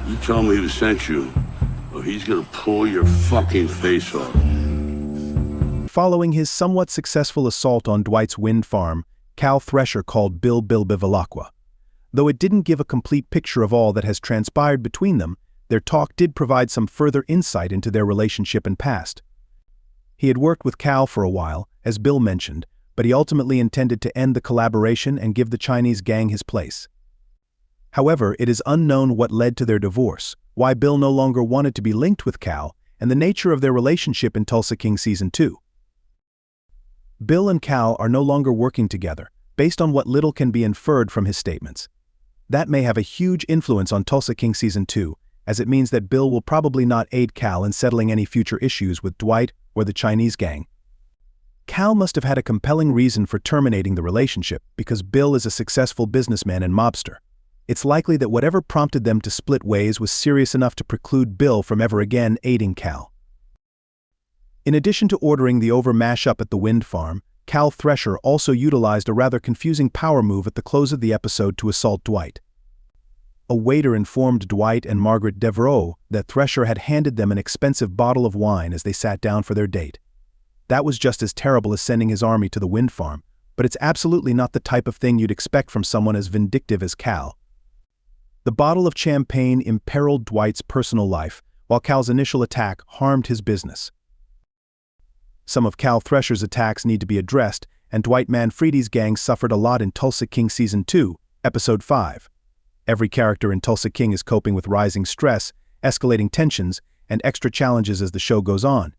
You tell him who sent you, or he's gonna pull your fucking face off. Following his somewhat successful assault on Dwight's wind farm, Cal Thresher called Bill Bevilacqua. Though it didn't give a complete picture of all that has transpired between them, their talk did provide some further insight into their relationship and past. He had worked with Cal for a while, as Bill mentioned, but he ultimately intended to end the collaboration and give the Chinese gang his place. However, it is unknown what led to their divorce, why Bill no longer wanted to be linked with Cal, and the nature of their relationship in Tulsa King Season 2. Bill and Cal are no longer working together, based on what little can be inferred from his statements. That may have a huge influence on Tulsa King Season 2, as it means that Bill will probably not aid Cal in settling any future issues with Dwight or the Chinese gang. Cal must have had a compelling reason for terminating the relationship because Bill is a successful businessman and mobster. It's likely that whatever prompted them to split ways was serious enough to preclude Bill from ever again aiding Cal. In addition to ordering the over-mash-up at the wind farm, Cal Thresher also utilized a rather confusing power move at the close of the episode to assault Dwight. A waiter informed Dwight and Margaret Devereaux that Thresher had handed them an expensive bottle of wine as they sat down for their date. That was just as terrible as sending his army to the wind farm, but it's absolutely not the type of thing you'd expect from someone as vindictive as Cal. The bottle of champagne imperiled Dwight's personal life, while Cal's initial attack harmed his business. Some of Cal Thresher's attacks need to be addressed, and Dwight Manfredi's gang suffered a lot in Tulsa King Season 2, Episode 5. Every character in Tulsa King is coping with rising stress, escalating tensions, and extra challenges as the show goes on.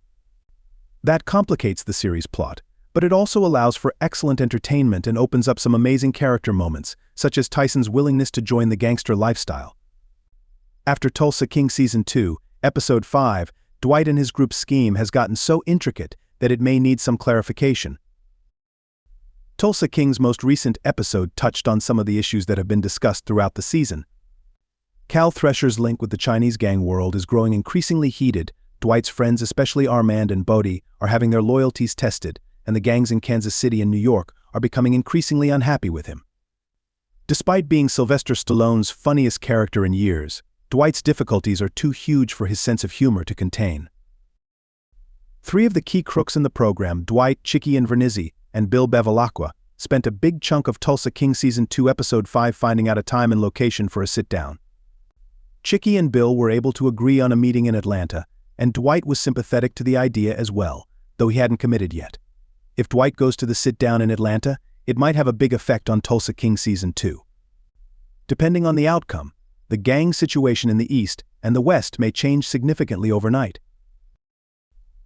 That complicates the series' plot, but it also allows for excellent entertainment and opens up some amazing character moments, such as Tyson's willingness to join the gangster lifestyle. After Tulsa King Season 2, Episode 5, Dwight and his group's scheme has gotten so intricate that it may need some clarification. Tulsa King's most recent episode touched on some of the issues that have been discussed throughout the season. Cal Thresher's link with the Chinese gang world is growing increasingly heated. Dwight's friends, especially Armand and Bodie, are having their loyalties tested, and the gangs in Kansas City and New York are becoming increasingly unhappy with him. Despite being Sylvester Stallone's funniest character in years, Dwight's difficulties are too huge for his sense of humor to contain. Three of the key crooks in the program, Dwight, Chicky Invernizzi, and Bill Bevilacqua, spent a big chunk of Tulsa King Season 2 Episode 5 finding out a time and location for a sit-down. Chicky and Bill were able to agree on a meeting in Atlanta, and Dwight was sympathetic to the idea as well, though he hadn't committed yet. If Dwight goes to the sit-down in Atlanta, it might have a big effect on Tulsa King Season 2. Depending on the outcome, the gang situation in the East and the West may change significantly overnight.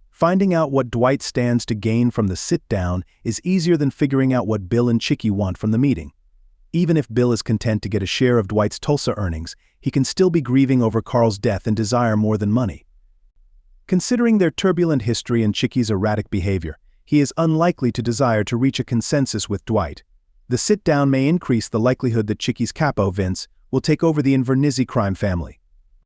Finding out what Dwight stands to gain from the sit-down is easier than figuring out what Bill and Chicky want from the meeting. Even if Bill is content to get a share of Dwight's Tulsa earnings, he can still be grieving over Carl's death and desire more than money. Considering their turbulent history and Chicky's erratic behavior, he is unlikely to desire to reach a consensus with Dwight. The sit-down may increase the likelihood that Chicky's capo, Vince, will take over the Invernizzi crime family.